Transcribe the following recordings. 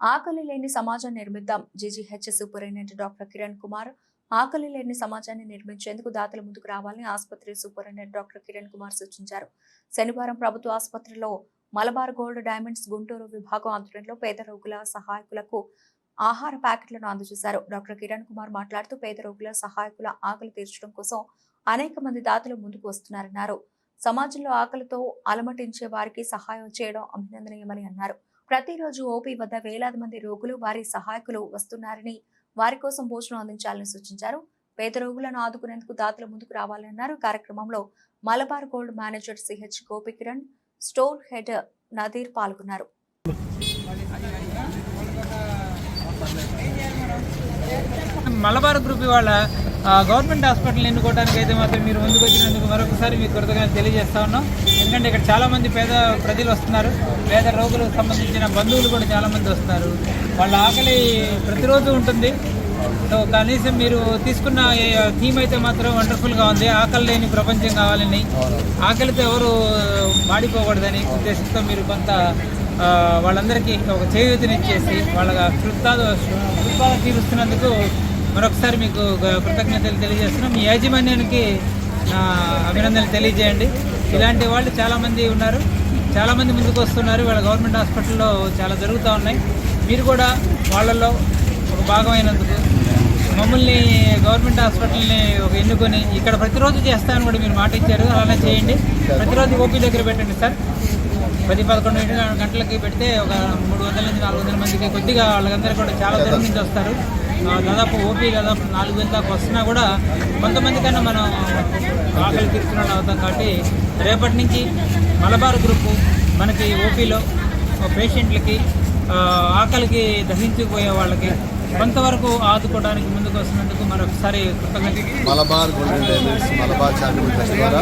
ఆకలి లేని సమాజాన్ని నిర్మిద్దాం. GGH superintendent doctor Kiran Kumar ఆకలి లేని సమాజాన్ని నిర్మించేందుకు దాతలు ముందుకు రావాలని ఆసుపత్రి సూపరింటెండెంట్ డాక్టర్ కిరణ్ కుమార్ సూచించారు. శనివారం ప్రభుత్వ ఆసుపత్రిలో మలబార్ గోల్డ్ డైమండ్స్ గుంటూరు విభాగం ఆధ్వర్యంలో పేద రోగుల సహాయకులకు ఆహార ప్యాకెట్లను అందజేశారు. డాక్టర్ కిరణ్ కుమార్ మాట్లాడుతూ పేద రోగుల సహాయకుల ఆకలి తీర్చడం కోసం అనేక మంది దాతలు ముందుకు వస్తున్నారన్నారు. సమాజంలో ఆకలితో అలమటించే వారికి సహాయం చేయడం అభినందనీయమని అన్నారు. ప్రతిరోజు ఓపీ వద్ద వేలాది మంది రోగులు వారి సహాయకులు వస్తున్నారని, వారి కోసం భోజనం అందించాలని సూచించారు. పేద రోగులను ఆదుకునేందుకు దాతలు ముందుకు రావాలన్నారు. కార్యక్రమంలో Malabar gold manager CH Gopikiran, store head Nadeer పాల్గొన్నారు. మలబార్ గ్రూప్ ఇవాళ గవర్నమెంట్ హాస్పిటల్ ఎన్నుకోవడానికి అయితే మాత్రం మీరు ముందుకు వచ్చినందుకు మరొకసారి మీకు కృతజ్ఞతలు తెలియజేస్తా ఉన్నాం. ఎందుకంటే ఇక్కడ చాలామంది పేద ప్రజలు వస్తున్నారు, పేద రోగులకు సంబంధించిన బంధువులు కూడా చాలామంది వస్తున్నారు. వాళ్ళ ఆకలి ప్రతిరోజు ఉంటుంది. సో కనీసం మీరు తీసుకున్న థీమ్ అయితే మాత్రం వండర్ఫుల్గా ఉంది. ఆకలి లేని ప్రపంచం కావాలని, ఆకలితో ఎవరు మాడిపోకూడదని ఉద్దేశంతో మీరు కొంత వాళ్ళందరికీ ఒక చేయూతనిచ్చేసి వాళ్ళ కృతజ్ఞతలు తీరుస్తున్నందుకు మరొకసారి మీకు కృతజ్ఞతలు తెలియజేస్తున్నాం. మీ యాజమాన్యానికి అభినందనలు తెలియజేయండి. ఇలాంటి వాళ్ళు చాలామంది ఉన్నారు, చాలామంది ముందుకు వస్తున్నారు. వాళ్ళ గవర్నమెంట్ హాస్పిటల్లో చాలా జరుగుతూ ఉన్నాయి. మీరు కూడా వాళ్ళల్లో ఒక భాగమైనందుకు మమ్మల్ని గవర్నమెంట్ హాస్పిటల్ని ఒక ఎన్నుకొని ఇక్కడ ప్రతిరోజు చేస్తామని కూడా మీరు మాట ఇచ్చారు. అలానే చేయండి. ప్రతిరోజు ఓపీ దగ్గర పెట్టండి సార్. 10-11 గంటలకి పెడితే ఒక 300 నుంచి 400 మందికి కొద్దిగా వాళ్ళందరూ కూడా చాలా దూరం నుంచి వస్తారు. దాదాపు ఓపీ దాదాపు 4000 దాకా వస్తున్నా కూడా కొంతమంది కన్నా మనం ఆకలి తీర్చుకున్న అవుతాం. కాబట్టి రేపటి నుంచి మలబార్ గ్రూపు మనకి ఓపీలో పేషెంట్లకి ఆకలికి దహించుకుపోయే వాళ్ళకి కొంతవరకు ఆదుకోవడానికి ముందుకు వస్తున్నందుకు మరొకసారి కృతజ్ఞతలు. Malabar golden diamonds Malabar charitable trust ద్వారా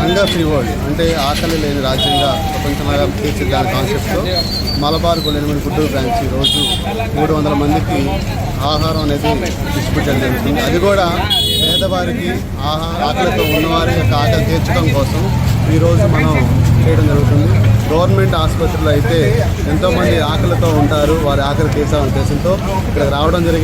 హంగర్ ఫ్రీ వరల్డ్ అంటే ఆకలి లేని రాజ్యంగా ప్రపంచంగా తీర్చిదిద్దాని కాన్సెప్ట్తో Malabar golden diamond Guntur branch ఈరోజు 300 మందికి ఆహారం అనేది డిస్ట్రిబ్యూట్ చేయడం జరుగుతుంది. అది కూడా పేదవారికి ఆకలితో ఉన్నవారి యొక్క ఆకలి తీర్చడం కోసం ఈరోజు మనం చేయడం జరుగుతుంది. గవర్నమెంట్ ఆసుపత్రిలో అయితే ఎంతోమంది ఆకలితో ఉంటారు, వారి ఆకలి తీర్చాలనే ఉద్దేశంతో ఇక్కడ రావడం జరిగింది.